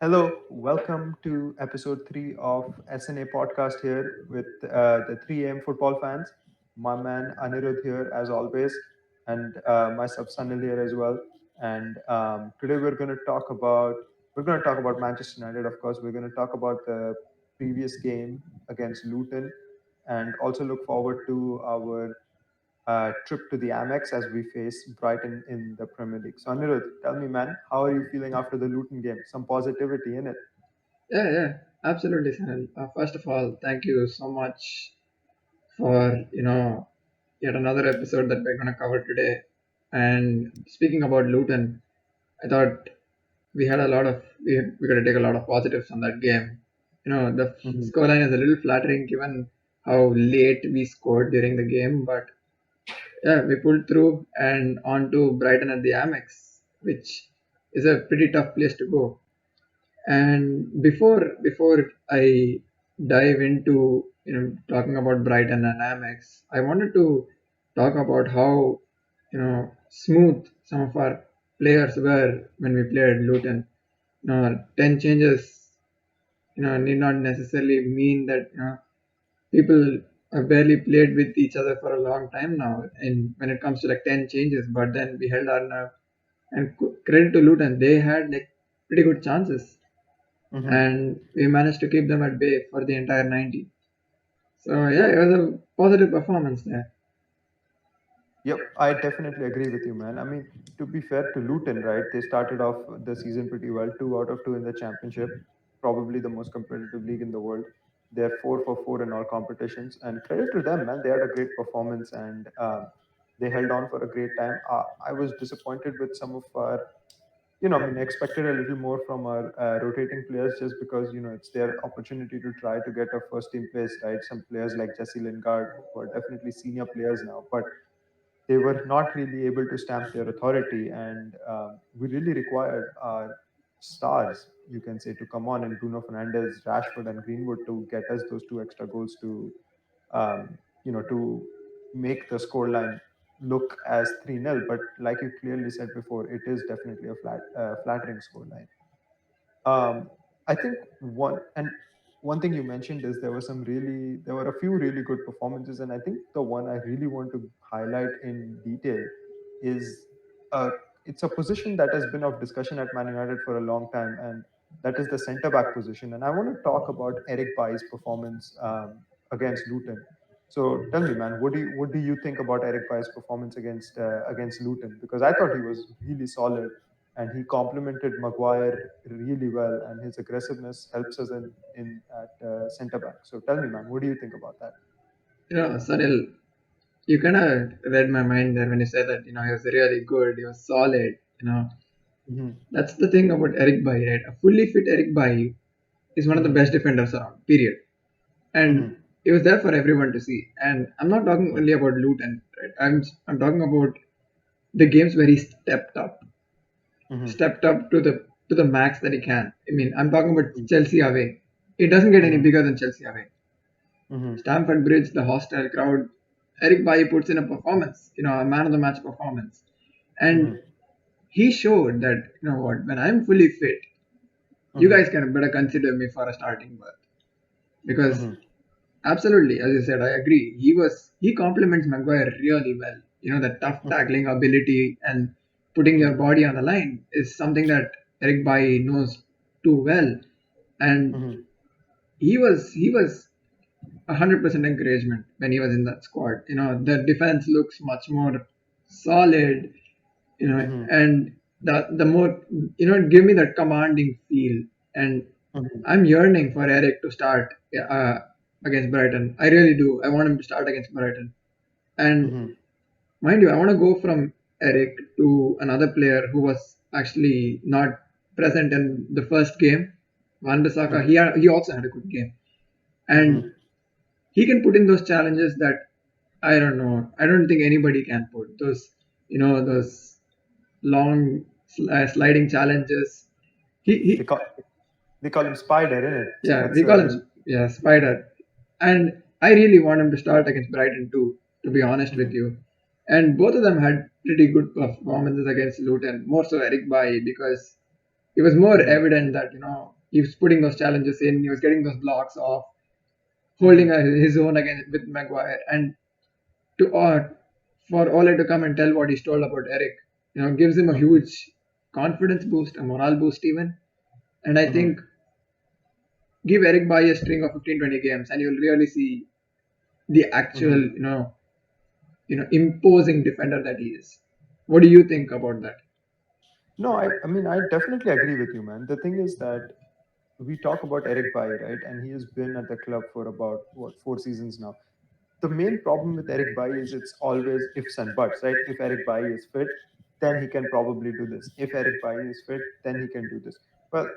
Hello, welcome to episode 3 of SnA Podcast here with the 3am football fans. My man Anirudh here as always, and myself Sanil here as well. And today we're going to talk about Manchester United. Of course, we're going to talk about the previous game against Luton, and also look forward to our trip to the Amex as we face Brighton in the Premier League. So Anirudh, tell me, man, how are you feeling after the Luton game? Some positivity in it. Yeah, absolutely, Sanil. First of all, thank you so much for yet another episode that we're going to cover today. And speaking about Luton, I thought we had a lot of we got to take a lot of positives on that game. The Mhm. scoreline is a little flattering given how late we scored during the game, but yeah, we pulled through and on to Brighton at the Amex, which is a pretty tough place to go. And before I dive into talking about Brighton and Amex, I wanted to talk about how smooth some of our players were when we played Luton. 10 changes need not necessarily mean that people have barely played with each other for a long time now. And when it comes to like 10 changes, but then we held our nerve. And credit to Luton, they had like pretty good chances Mhm. and we managed to keep them at bay for the entire 90. So yeah, Yep. it was a positive performance there. Yep. I definitely agree with you, man. I mean, to be fair to Luton, right? They started off the season pretty well, 2 out of 2 in the championship, probably the most competitive league in the world. They're 4 for 4 in all competitions, and credit to them, man. They had a great performance and they held on for a great time. I was disappointed with some of our I mean, expected a little more from our rotating players just because, it's their opportunity to try to get a first team place, right? Some players like Jesse Lingard, who are definitely senior players now, but they were not really able to stamp their authority. And we really required our stars, you can say, to come on, and Bruno Fernandes, Rashford, and Greenwood to get us those 2 extra goals to make the scoreline look as 3-0. But like you clearly said before, it is definitely a flattering scoreline. Um, I think one thing you mentioned is there were a few really good performances, and I think the one I really want to highlight in detail is uh, it's a position that has been of discussion at Man United for a long time, and that is the centre back position. And I want to talk about Eric Bailly's performance against Luton. So tell me, man, what do you think about Eric Bailly's performance against Luton? Because I thought he was really solid and he complemented Maguire really well, and his aggressiveness helps us in at centre back. So tell me, man, what do you think about that? Sanil, you kind of read my mind there when you said that he was really good, he was solid. Hmm. That's the thing about Eric Bailly, right? A fully fit Eric Bailly is one of the Hmm. best defenders around. Period. And Hmm. it was there for everyone to see. And I'm not talking only about Luton, right? I'm talking about the games where he Hmm. stepped up to the max that he can. I mean, I'm talking about Chelsea away. It doesn't get any Hmm. bigger than Chelsea away. Hmm. Stamford Bridge, the hostile crowd. Eric Bailly puts in a performance, a man of the match performance, and Hmm. he showed that what, when I'm fully fit, you Hmm. guys can better consider me for a starting berth because Hmm. absolutely, as you said, I agree. He complements Maguire really well. The tough tackling ability and putting your Hmm. body on the line is something that Eric Bailly knows too well, and Hmm. he was 100% encouragement when he was in that squad. The defense looks much more solid. Hmm. And the more give me that commanding feel. And Hmm. I'm yearning for Eric to start against Brighton. I really do. I want him to start against Brighton. And Hmm. mind you, I want to go from Eric to another player who was actually not present in the first game. Van Bissaka, Hmm. he also had a good game. And Hmm. he can put in those challenges that I don't know. I don't think anybody can put those, those long sliding challenges. They He call they call him Spider, innit? So yeah, that's we call him Spider, and I really want him to start against Brighton too. To be honest with Mhm. you, and both of them had pretty good performances against Luton. More so Eric Bailly because it was more Mm-hmm. evident that he was putting those challenges in, he was getting those blocks off, Mm-hmm. holding his own against with Maguire, and to for Ole to come and tell what he's told about Eric, gives him a Mm-hmm. huge confidence boost, a morale boost even. And I Mm-hmm. think give Eric Bailly a string of 15, 20 games, and you'll really see the actual, Mm-hmm. imposing defender that he is. What do you think about that? No, I mean, I definitely agree with you, man. The thing is that we talk about Eric Bailly, right? And he has been at the club for about, what, 4 seasons now. The main problem with Eric Bailly is it's always ifs and buts, right? If Eric Bailly is fit, then he can probably do this. If Eric Bailly is fit, then he can do this. Well,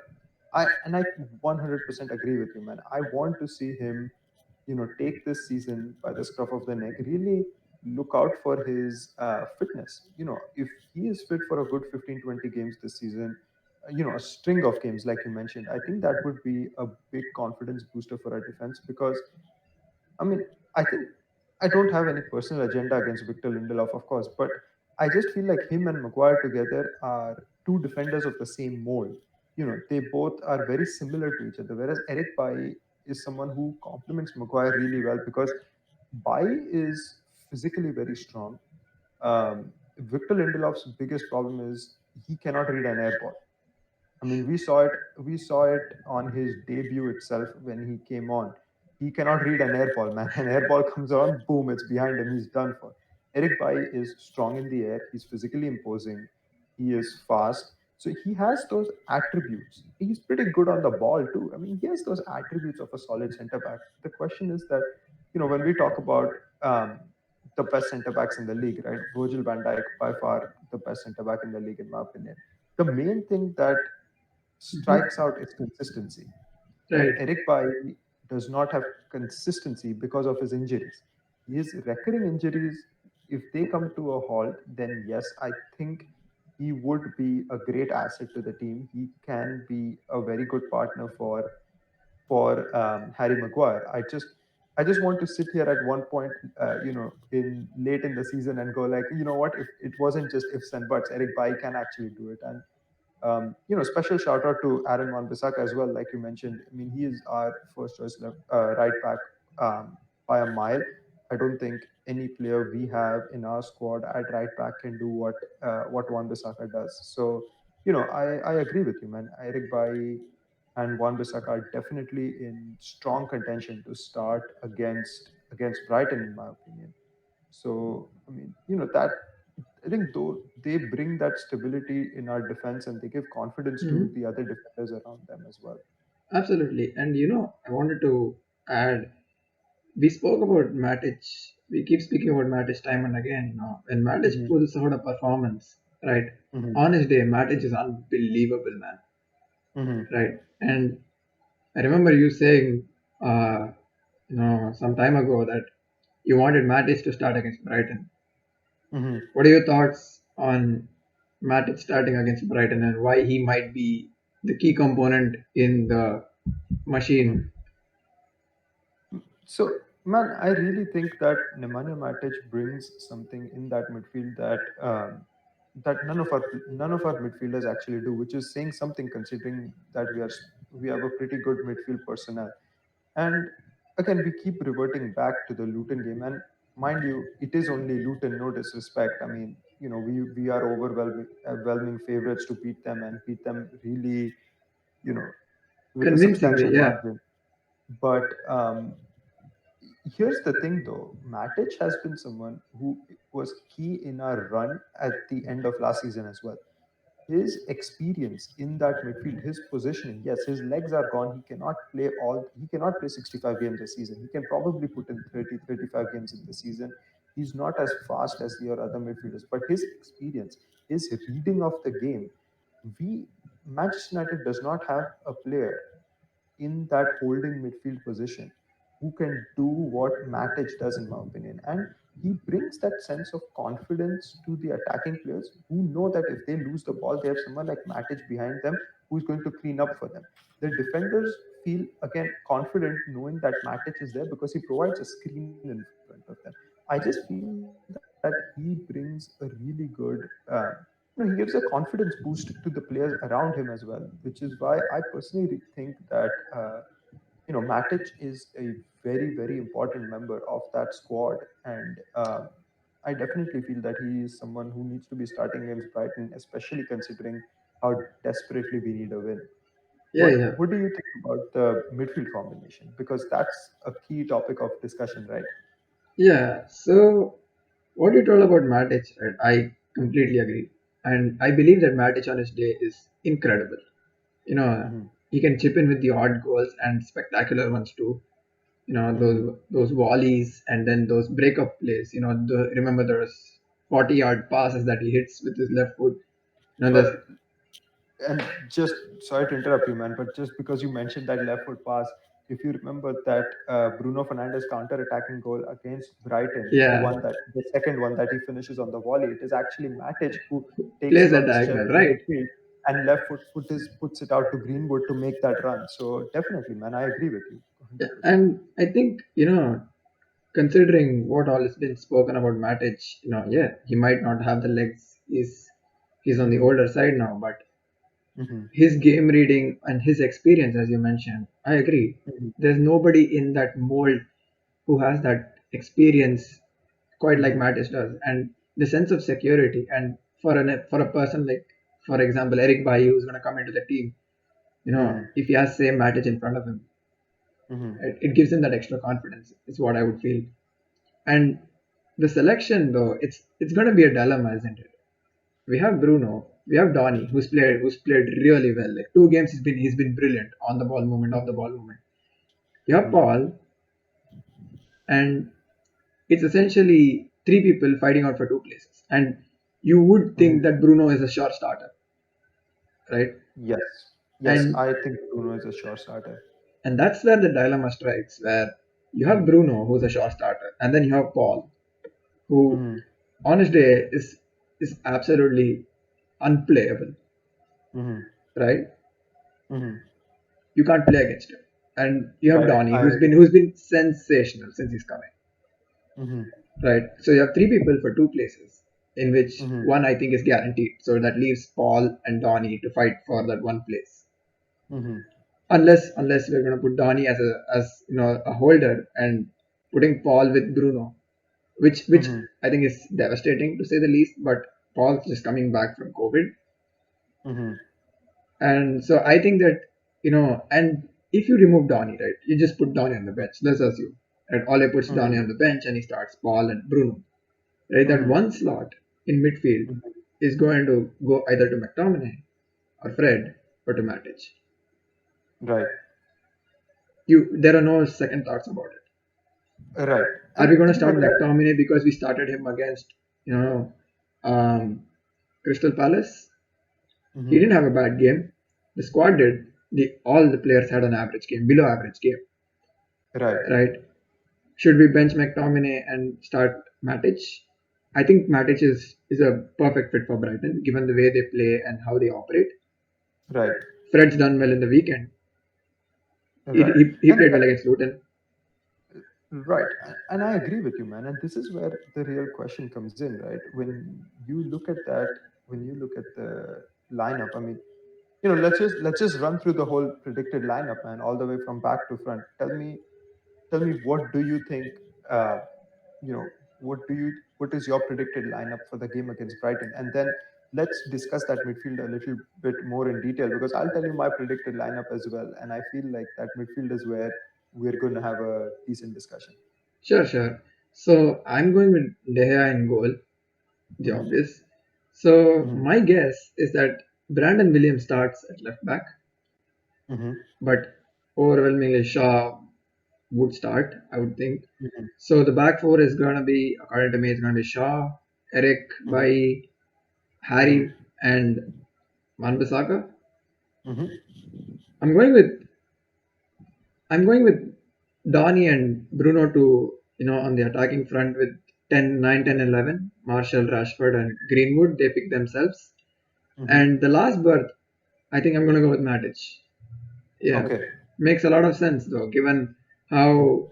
I 100% agree with you, man. I want to see him, take this season by the scruff of the neck, really look out for his fitness. If he is fit for a good 15, 20 games this season, a string of games, like you mentioned, I think that would be a big confidence booster for our defense because I mean, I think I don't have any personal agenda against Victor Lindelof, of course, but I just feel like him and Maguire together are two defenders of the same mold. They both are very similar to each other, whereas Eric Bailly is someone who complements Maguire really well because Bailly is physically very strong. Victor Lindelof's biggest problem is he cannot read an air ball. I mean, we saw it. We saw it on his debut itself when he came on. He cannot read an air ball, man. An air ball comes on, boom, it's behind him. He's done for. Eric Bailly is strong in the air. He's physically imposing. He is fast. So he has those attributes. He's pretty good on the ball too. I mean, he has those attributes of a solid centre back. The question is that, when we talk about the best centre backs in the league, right? Virgil van Dijk, by far the best centre back in the league, in my opinion. The main thing that strikes Hmm. out is consistency. And Right. Eric Bailly does not have consistency because of his injuries. His recurring injuries, if they come to a halt, then yes, I think he would be a great asset to the team. He can be a very good partner for Harry Maguire. I just want to sit here at one point, in late in the season and go like, you know what? If it wasn't just ifs and buts, Eric Bailly can actually do it. And special shout out to Aaron Wan Bissaka as well, like you mentioned. I mean, he is our first choice right back by a mile. I don't think any player we have in our squad at right back can do what Wan Bissaka does. So, I agree with you, man. Eric Bailly and Wan Bissaka are definitely in strong contention to start against Brighton, in my opinion. So, I mean, that I think though they bring that stability in our defense and they give confidence to Hmm. the other defenders around them as well. Absolutely. And I wanted to add, we spoke about Matic. We keep speaking about Matic time and again. When Matic Hmm. pulls out a performance, right? Hmm. On his day, Matic is unbelievable, man. Hmm. Right? And I remember you saying, some time ago that you wanted Matic to start against Brighton. Hmm. What are your thoughts on Matic starting against Brighton and why he might be the key component in the Hmm. machine? So, man, I really think that Nemanja Matic brings something in that midfield that none of our midfielders actually do, which is saying something considering that we have a pretty good midfield personnel. And again, we keep reverting back to the Luton game. And mind you, it is only Luton, no disrespect. I mean, we are overwhelming favorites to beat them and beat them really, you know, with a Convincingly, substantial yeah. margin. But here's the thing though, Matic has been someone who was key in our run at the end of last season as well. His experience in that midfield, his positioning, yes, his legs are gone. He cannot play 65 games a season. He can probably put in 30, 35 games in the season. He's not as fast as your other midfielders, but his experience, his reading of the game, we Manchester United does not have a player in that holding midfield position who can do what Matic does, in my opinion. And he brings that sense of confidence to the attacking players who know that if they lose the ball, they have someone like Matic behind them who's going to clean up for them. The defenders feel again confident knowing that Matic is there because he provides a screen in front of them. I just feel that he brings a really good He gives a confidence boost to the players around him as well, which is why I personally think that Matic is a very, very important member of that squad, and I definitely feel that he is someone who needs to be starting against Brighton, especially considering how desperately we need a win. Yeah, What yeah, What do you think about the midfield combination? Because that's a key topic of discussion, right? yeah. So what you told about Matic, right, I completely agree, and I believe that Matic on his day is incredible. You know, Hmm. he can chip in with the odd goals and spectacular ones too. You know, Hmm. those volleys and then those breakup plays. You know, remember those 40-yard passes that he hits with his left foot. You know, Well, there's and just sorry to interrupt you, man, but just because you mentioned that left foot pass, if you remember that Bruno Fernandes counter-attacking goal against Brighton, yeah, the second one that he finishes on the volley, it is actually Matic who takes plays it that on his chest diagonal, in right? midfield and left puts it out to Greenwood to make that run. So definitely, man, I agree with you Yeah, 100%. and I think considering what all has been spoken about Matic, yeah, he might not have the legs. He's on the Hmm. older side now, but Hmm. his game reading and his experience, as you mentioned, I agree. Hmm. There's nobody in that mold who has that experience quite like Hmm. Matic does, and the sense of security. And for a person like, for example, Eric Bailly, who's going to come into the team, Hmm. if he has same Matic in front of him, Hmm. it gives him that extra confidence. Is what I would feel. And the selection, though, it's going to be a dilemma, isn't it? We have Bruno, we have Donny, who's played really well. Like 2 games, he's been brilliant on the ball movement, off the ball movement. You have Hmm. Paul, and it's essentially 3 people fighting out for 2 places. And you would Hmm. think that Bruno is a sure starter, right? Yes, yes, And I think Bruno is a sure starter. and that's where the dilemma strikes, where you have Hmm. Bruno, who's a sure starter, and then you have Paul, who Hmm. on his day is absolutely unplayable, Hmm. right? Hmm. You can't play against him. And you have Right. Donny, I. who's been sensational since he's coming, Hmm. right? So you have 3 people for 2 places, in which Hmm. one I think is guaranteed. So that leaves Paul and Donny to fight for that one place. Hmm. Unless we're gonna put Donny as a holder and putting Paul with Bruno, which Hmm. I think is devastating to say the least. But Paul's just coming back from COVID, Hmm. and so I think that and if you remove Donny, right, you just put Donny on the bench. Let's assume, right, Ole puts Hmm. Donny on the bench and he starts Paul and Bruno. Right, that Hmm. one slot in midfield Hmm. is going to go either to McTominay or Fred or to Matic. Right. There are no second thoughts about it. Right. Are And we going the to thing start about that. McTominay because we started him against you know um, Crystal Palace? He Hmm. didn't have a bad game. The squad did. All the players had an average game, below average game, Right. right? Should we bench McTominay and start Matic? I think Matic is a perfect fit for Brighton, given the way they play and how they operate. Right. Fred's done well in the weekend. He, Right. he, he And played well against Luton. right. And I agree with you, man. And this is where the real question comes in, right? When you look at the lineup, I mean, let's just run through the whole predicted lineup, man, all the way from back to front. Tell me, what do you think? Uh, you know, what is your predicted lineup for the game against Brighton? And then let's discuss that midfield a little bit more in detail because I'll tell you my predicted lineup as well, and I feel like that midfield is where we're going to have a decent discussion. Sure, sure. So I'm going with De Gea in goal, the Hmm. obvious. So Hmm. my guess is that Brandon Williams starts at left back, Hmm. but overwhelmingly Shaw would start, I would think. Hmm. So the back four is going to be, according to me, it's going to be Shaw, Eric, Hmm. Bailly, Hmm. Harry, and Wan-Bissaka. Hmm. I'm going with I'm going with Donny and Bruno to on the attacking front with 10, 9, 10, 11. Marshall, Rashford, and Greenwood. They pick themselves. Hmm. And the last berth, I think I'm going to go with Matic. Yeah, Okay. makes a lot of sense though, given how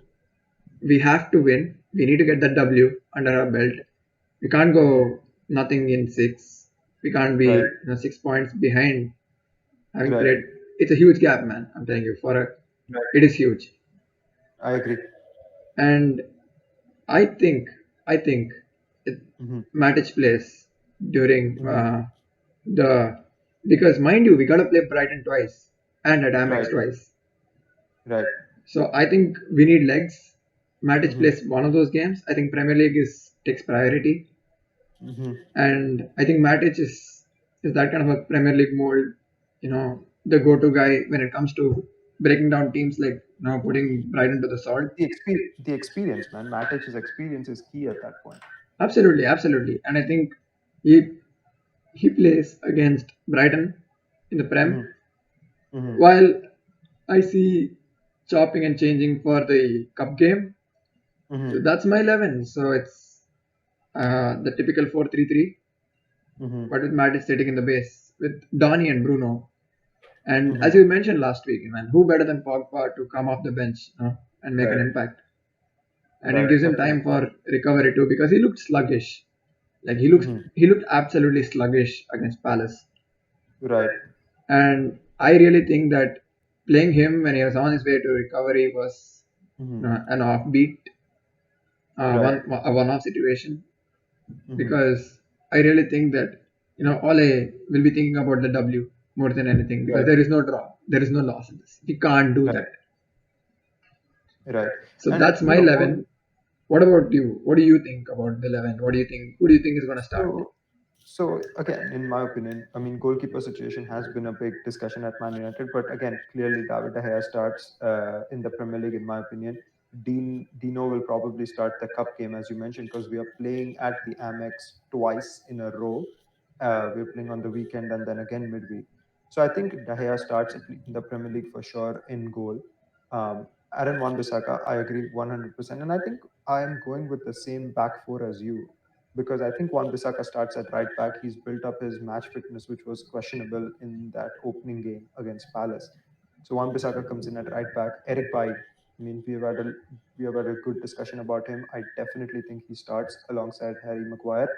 we have to win. We need to get that W under our belt. We can't Hmm. go nothing in 6. We can't be Right. 6 points behind having Right. played. It's a huge gap, man. I'm telling you, Right. it is huge. I agree. And I think I think it, Mm-hmm. Matic plays during Mm-hmm. the because mind you, we gotta play Brighton twice and at Right. Amex twice. Right. So I think we need legs. Matic Mm-hmm. plays one of those games. I think Premier League is takes priority, Mm-hmm. and I think Matic is that kind of a Premier League mold. The go-to guy when it comes to breaking down teams, like putting Brighton to the sword. The experience, man. Matic's experience is key at that point. Absolutely, absolutely. And I think he he plays against Brighton in the Mm-hmm. Prem, Mm-hmm. while I see chopping and changing for the cup game. Mm-hmm. So that's my 11. So it's the typical 4-3-3, Mm-hmm. but with Matic sitting in the base with Donny and Bruno. And Mm-hmm. as you mentioned last week, man, who better than Pogba to come off the bench and make an Right. impact? And it Right. gives him time Definitely. for recovery too, because he looked sluggish. Like Mm-hmm. he looked absolutely sluggish against Palace. Right. And I really think that playing him when he was on his way to recovery was Mm-hmm. an offbeat, Right. a one-off situation, Mm-hmm. because I really think that Ole will be thinking about the W more than anything, because Right. there is no draw, there is no loss in this. He can't do Right. that. Right. So And that's my 11. What about you? What do you think about the 11? What do you think? Who do you think is going to start? so So again, in my opinion, I mean, goalkeeper situation has been a big discussion at Man United, but again, clearly David De Gea starts in the Premier League, in my opinion. Dino will probably start the cup game, as you mentioned, because we are playing at the Amex twice in a row. We're playing on the weekend and then again midweek. So I think De Gea starts in the Premier League for sure in goal. Aaron Wan-Bissaka, I agree 100%, and I think I am going with the same back four as you because I think Wan Bissaka starts at right back. He's built up his match fitness, which was questionable in that opening game against Palace. So Wan Bissaka comes in at right back. Eric Bai, I mean, we have had a good discussion about him. I definitely think he starts alongside Harry Maguire,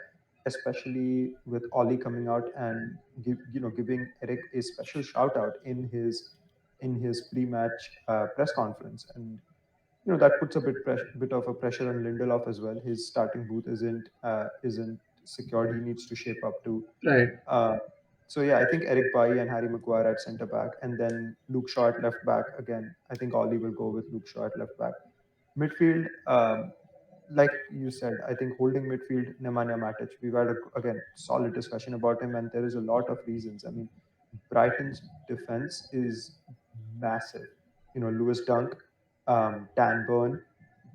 especially with Ollie coming out and giving Eric a special shout out in his pre-match press conference. And that puts a bit of a pressure on Lindelof as well. His starting booth isn't secured. He needs to shape up to. Right. Uh, so yeah, I think Eric Bailly and Harry Maguire at centre back, and then Luke Shaw at left back again. I think Ollie will go with Luke Shaw at left back. Midfield, like you said, I think holding midfield, Nemanja Matic. We've had again solid discussion about him, and there is a lot of reasons. I mean, Brighton's defense is massive. Lewis Dunk, Dan Burn,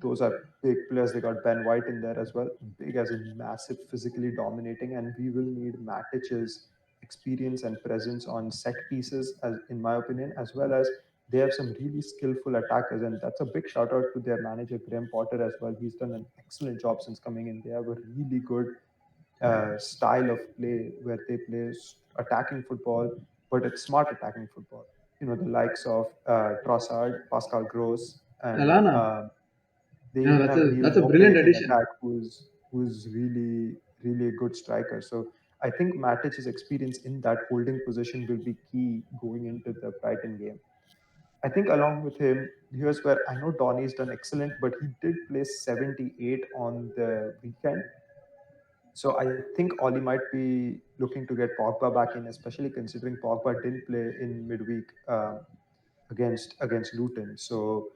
those are big players. They got Ben White in there as well, big as in massive, physically dominating, and we will need Matic's experience and presence on set pieces, as in my opinion, as well as they have some really skillful attackers, and that's a big shout out to their manager Graham Potter as well. He's done an excellent job since coming in. They have a really good style of play where they play attacking football, but it's smart attacking football. The likes of Trossard, Pascal Gross, and Alana, they even have Neil that's a Maupay brilliant in addition. attack, who's really really a good striker. So I think Matic's experience in that holding position will be key going into the Brighton game. I think along with him, here's where I know Donny's done excellent, but he did place 78 on the weekend. So I think Oli might be looking to get Pogba back in, especially considering Pogba didn't play in midweek against Luton. So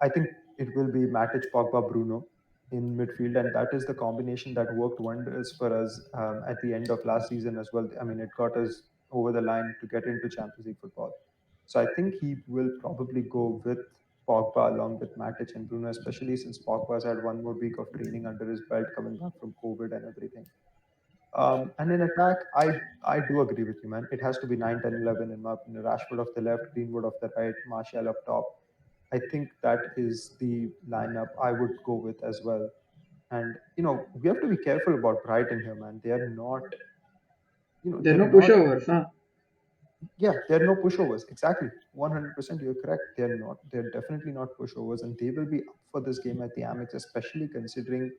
I think it will be Matic, Pogba, Bruno in midfield, and that is the combination that worked wonders for us at the end of last season as well. I mean, it got us over the line to get into Champions League football. So I think he will probably go with Pogba along with Matic and Bruno, especially since Pogba's had one more week of training under his belt coming back from COVID and everything. And in attack, I do agree with you, man. It has to be 9, 10, 11 in my opinion. Rashford off the left, Greenwood off the right, Martial up top. I think that is the lineup I would go with as well. And we have to be careful about Brighton here, man. They are not, There are they're no not. pushovers, huh? Yeah, they're no pushovers. Exactly, 100%. You're correct. They're not. They're definitely not pushovers, and they will be up for this game at the Amex, especially considering.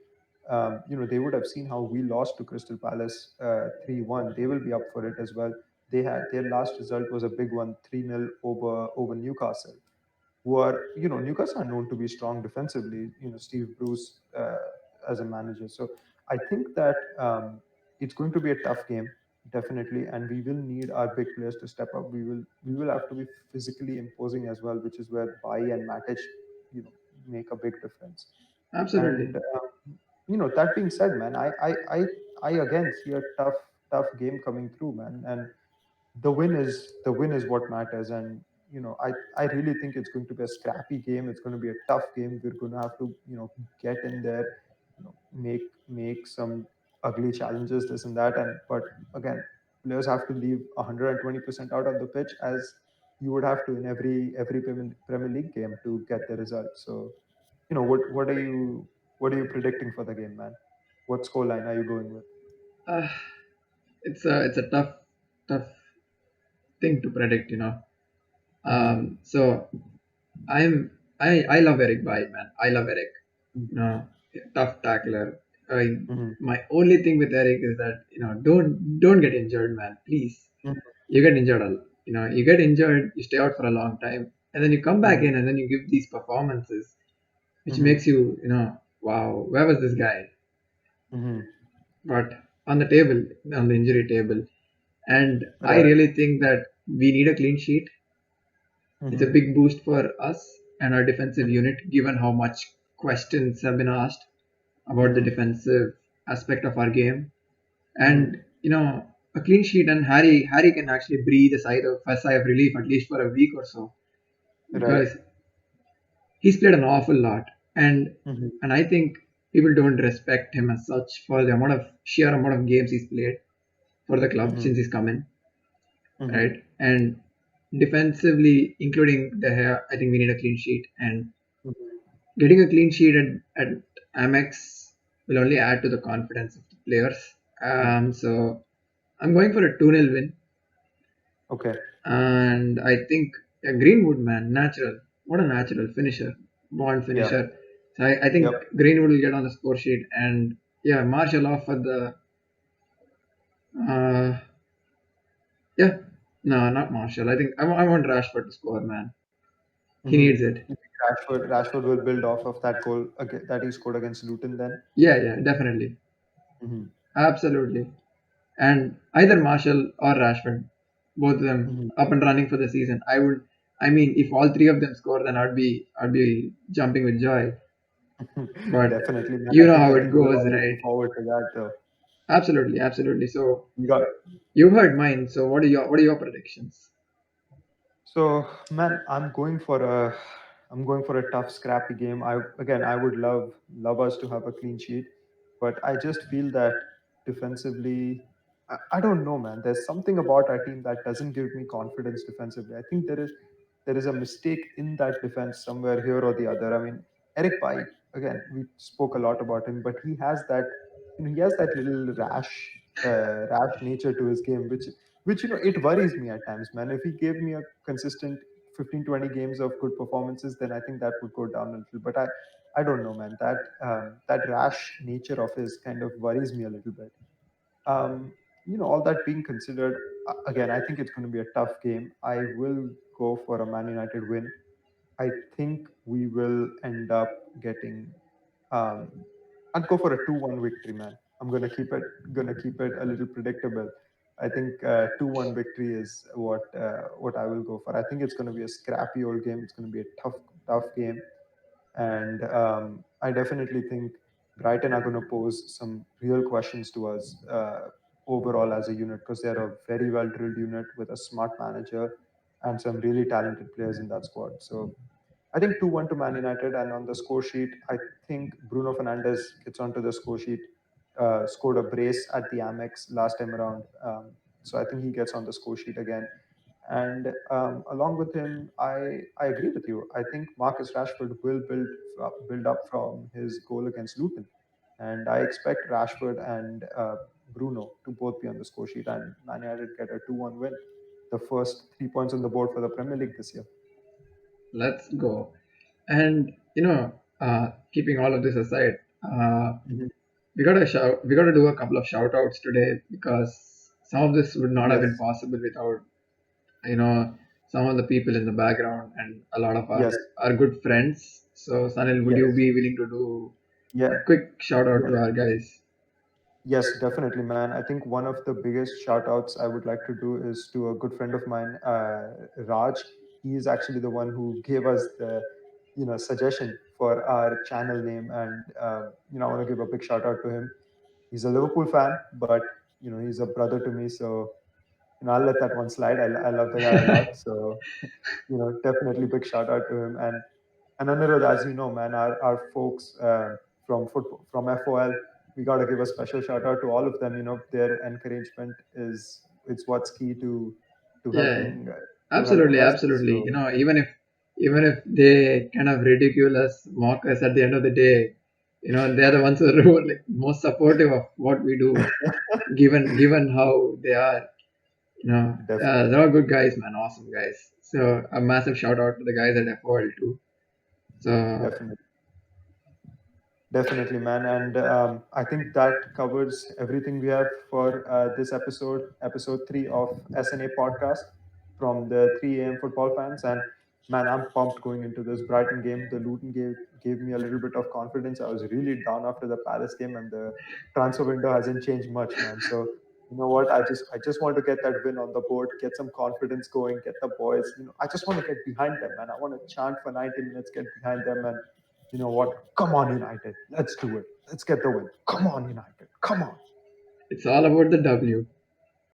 They would have seen how we lost to Crystal Palace 3-1. They will be up for it as well. They had their last result was a big one, 3-0 over Newcastle, who are, Newcastle are known to be strong defensively, Steve Bruce as a manager. So I think that it's going to be a tough game, definitely, and we will need our big players to step up. We will have to be physically imposing as well, which is where Bai and Matic, you know, make a big difference. Absolutely. And that being said, man, I again see a tough game coming through, man, and the win is what matters. And I really think it's going to be a scrappy game. It's going to be a tough game. We're going to have to get in there, make some ugly challenges, this and that. And but again, players have to leave 120% out on the pitch, as you would have to in every Premier League game to get the result. So what are you predicting for the game, man? What scoreline are you going with? Uh, it's a tough thing to predict, you know. Hmm. So I love Eric Bai, man. I love Eric. You know, tough tackler. I, Hmm. my only thing with Eric is that don't get injured, man. Please, you get injured, you get injured, you stay out for a long time, and then you come back Hmm. in, and then you give these performances, which Hmm. makes you, wow, where was this guy? Hmm. But on the table, on the injury table, and I Right. really think that we need a clean sheet. It's a Hmm. big boost for us and our defensive unit, given how much questions have been asked about the Hmm. defensive aspect of our game. Hmm. And a clean sheet, and Harry can actually breathe a sigh of relief, at least for a week or so, Right. because he's played an awful lot, and Hmm. and I think people don't respect him as such for the sheer amount of games he's played for the club Hmm. since he's come in, Hmm. right? And defensively, including the hair, I think we need a clean sheet, and Hmm. getting a clean sheet at Amex will only add to the confidence of the players. So I'm going for a 2-0 win, Okay. and I think Greenwood, man, natural. What a natural finisher, born Yeah. finisher. So I think Yep. Greenwood will get on the score sheet, and yeah, Marshall off for the uh, yeah, no, not Marshall. I want Rashford to score, man. He Hmm. needs it. You think Rashford will build off of that goal that he scored against Luton then? Yeah, yeah, definitely, Hmm. absolutely. And either Marshall or Rashford, both of them Hmm. up and running for the season. I mean, if all three of them score, then I'd be jumping with joy. But Definitely, man. you I know think how I it think we're goes, all right? looking forward to that, though. Absolutely, absolutely. So You got you heard mine. So what are your predictions? So, man, I'm going for a tough, scrappy game. I would love us to have a clean sheet, but I just feel that defensively, I don't know, man. There's something about our team that doesn't give me confidence defensively. I think there is a mistake in that defense somewhere here or the other. I mean, Eric Pai, again, we spoke a lot about him, but he has that little rash nature to his game, which it worries me at times, man. If he gave me a consistent 15-20 games of good performances, then I think that would go down a little. But I don't know, man. That rash nature of his kind of worries me a little bit. All that being considered, again, I think it's going to be a tough game. I will go for a Man United win. I think we will end up getting. Um, I'd go for a 2-1 victory, man. I'm gonna keep it a little predictable. I think 2-1 victory is what I will go for. I think it's gonna be a scrappy old game. It's gonna be a tough game, and I definitely think Brighton are gonna pose some real questions to us overall as a unit, because they're a very well drilled unit with a smart manager and some really talented players in that squad. So I think 2-1 to Man United. And on the score sheet, I think Bruno Fernandes gets onto the score sheet, scored a brace at the Amex last time around. So I think he gets on the score sheet again. And along with him, I agree with you. I think Marcus Rashford will build up from his goal against Luton. And I expect Rashford and Bruno to both be on the score sheet, and Man United get a 2-1 win. The first 3 points on the board for the Premier League this year. Let's go. And keeping all of this aside, uh, Mhm. we gotta do a couple of shout outs today because some of this would not have been Yes, possible without you know some of the people in the background and a lot of yes, our good friends. So Sanil, would you yes, be willing to do yeah, a quick shout out yeah. to our guys? Yes, definitely, man. I think one of the biggest shout outs I would like to do is to a good friend of mine, Raj. He is actually the one who gave us the, suggestion for our channel name, and I want to give a big shout out to him. He's a Liverpool fan, but he's a brother to me, so I'll let that one slide. I love the guy a lot, so definitely big shout out to him. And Anirudh, as you know, man, our folks from football, from FOL, we got to give a special shout out to all of them. Their encouragement is it's what's key to Yeah, helping absolutely, us. absolutely. So Even if they kind of ridicule us, mock us at the end of the day, they're the ones who are like most supportive of what we do, given how they are. definitely, They're all good guys, man, awesome guys. So a massive shout out to the guys at FOL too. So definitely. Definitely, man. And I think that covers everything we have for this episode 3 of SnA Podcast from the 3 a.m. football fans. And man, I'm pumped going into this Brighton game. The Luton game gave me a little bit of confidence. I was really down after the Palace game, and the transfer window hasn't changed much, man. So you know what? I just want to get that win on the board, get some confidence going, get the boys. I just want to get behind them, man. I want to chant for 90 minutes, get behind them, and you know what? Come on, United. Let's do it. Let's get the win. Come on, United. Come on. it's all about the W.